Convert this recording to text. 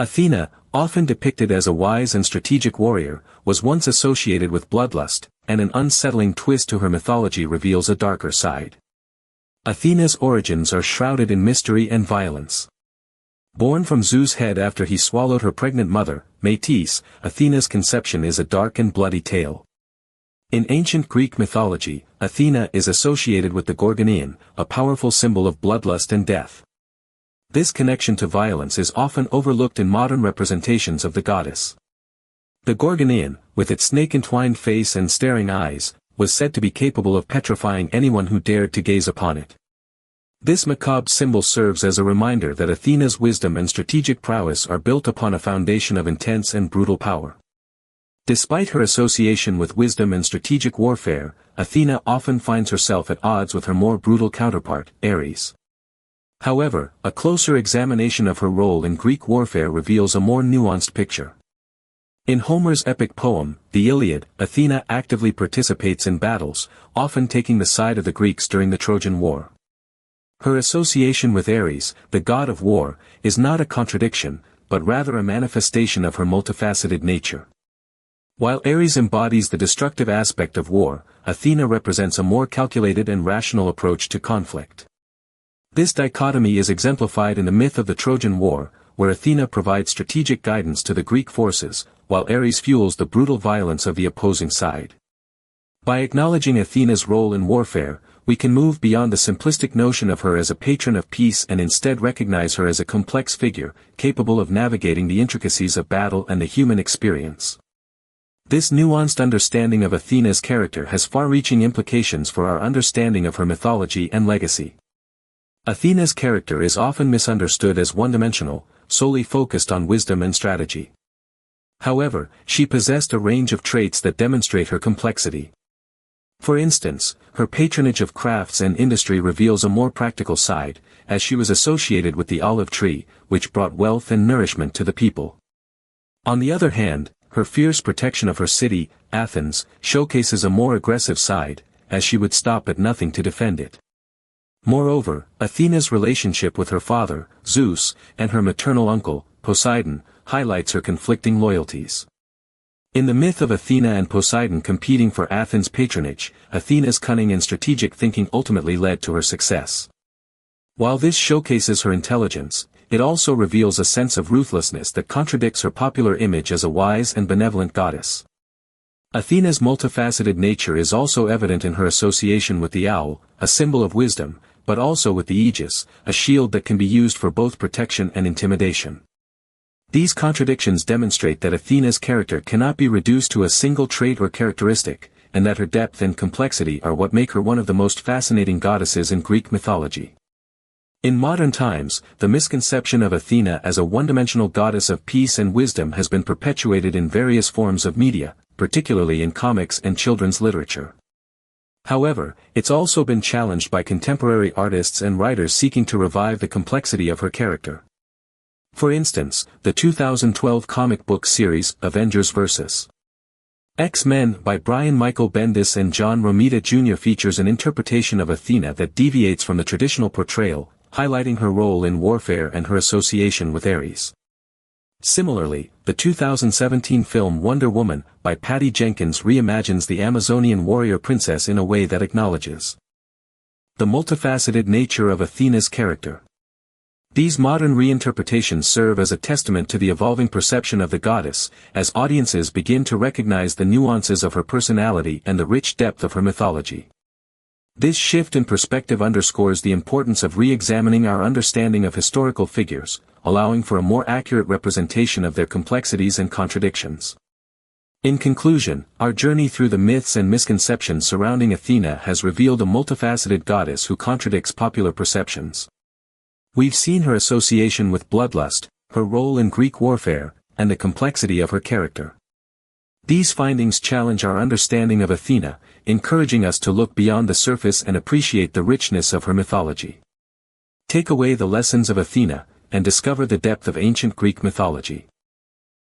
Athena, often depicted as a wise and strategic warrior, was once associated with bloodlust, and an unsettling twist to her mythology reveals a darker side. Athena's origins are shrouded in mystery and violence. Born from Zeus' head after he swallowed her pregnant mother, Metis, Athena's conception is a dark and bloody tale. In ancient Greek mythology, Athena is associated with the Gorgonian, a powerful symbol of bloodlust and death. This connection to violence is often overlooked in modern representations of the goddess. The Gorgonian, with its snake-entwined face and staring eyes, was said to be capable of petrifying anyone who dared to gaze upon it. This macabre symbol serves as a reminder that Athena's wisdom and strategic prowess are built upon a foundation of intense and brutal power. Despite her association with wisdom and strategic warfare, Athena often finds herself at odds with her more brutal counterpart, Ares. However, a closer examination of her role in Greek warfare reveals a more nuanced picture. In Homer's epic poem, the Iliad, Athena actively participates in battles, often taking the side of the Greeks during the Trojan War. Her association with Ares, the god of war, is not a contradiction, but rather a manifestation of her multifaceted nature. While Ares embodies the destructive aspect of war, Athena represents a more calculated and rational approach to conflict. This dichotomy is exemplified in the myth of the Trojan War, where Athena provides strategic guidance to the Greek forces, while Ares fuels the brutal violence of the opposing side. By acknowledging Athena's role in warfare, we can move beyond the simplistic notion of her as a patron of peace and instead recognize her as a complex figure, capable of navigating the intricacies of battle and the human experience. This nuanced understanding of Athena's character has far-reaching implications for our understanding of her mythology and legacy. Athena's character is often misunderstood as one-dimensional, solely focused on wisdom and strategy. However, she possessed a range of traits that demonstrate her complexity. For instance, her patronage of crafts and industry reveals a more practical side, as she was associated with the olive tree, which brought wealth and nourishment to the people. On the other hand, her fierce protection of her city, Athens, showcases a more aggressive side, as she would stop at nothing to defend it. Moreover, Athena's relationship with her father, Zeus, and her maternal uncle, Poseidon, highlights her conflicting loyalties. In the myth of Athena and Poseidon competing for Athens' patronage, Athena's cunning and strategic thinking ultimately led to her success. While this showcases her intelligence, it also reveals a sense of ruthlessness that contradicts her popular image as a wise and benevolent goddess. Athena's multifaceted nature is also evident in her association with the owl, a symbol of wisdom, but also with the aegis, a shield that can be used for both protection and intimidation. These contradictions demonstrate that Athena's character cannot be reduced to a single trait or characteristic, and that her depth and complexity are what make her one of the most fascinating goddesses in Greek mythology. In modern times, the misconception of Athena as a one-dimensional goddess of peace and wisdom has been perpetuated in various forms of media, particularly in comics and children's literature. However, it's also been challenged by contemporary artists and writers seeking to revive the complexity of her character. For instance, the 2012 comic book series, Avengers vs. X-Men by Brian Michael Bendis and John Romita Jr. features an interpretation of Athena that deviates from the traditional portrayal, highlighting her role in warfare and her association with Ares. Similarly, the 2017 film Wonder Woman by Patty Jenkins reimagines the Amazonian warrior princess in a way that acknowledges the multifaceted nature of Athena's character. These modern reinterpretations serve as a testament to the evolving perception of the goddess, as audiences begin to recognize the nuances of her personality and the rich depth of her mythology. This shift in perspective underscores the importance of re-examining our understanding of historical figures, allowing for a more accurate representation of their complexities and contradictions. In conclusion, our journey through the myths and misconceptions surrounding Athena has revealed a multifaceted goddess who contradicts popular perceptions. We've seen her association with bloodlust, her role in Greek warfare, and the complexity of her character. These findings challenge our understanding of Athena, encouraging us to look beyond the surface and appreciate the richness of her mythology. Take away the lessons of Athena, and discover the depth of ancient Greek mythology.